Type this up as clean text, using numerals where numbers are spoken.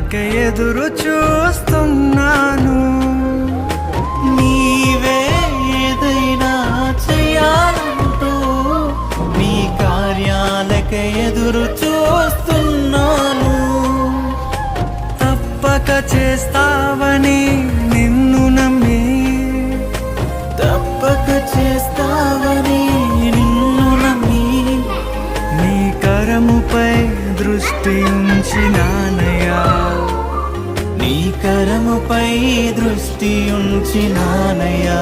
కార్యాలకై ఎదురు చూస్తున్నాను. నీవే ఏదైనా చెయ్యాలంటూ నీ కార్యాలకై ఎదురు చూస్తున్నాను. తప్పక చేస్తావని నిన్ను నమ్మి, తప్పక చేస్తావని నిన్ను నమ్మి నీ కరముపై దృష్టి ఉంచినానయ్యా. నీ కరముపై దృష్టి ఉంచినానయ్యా.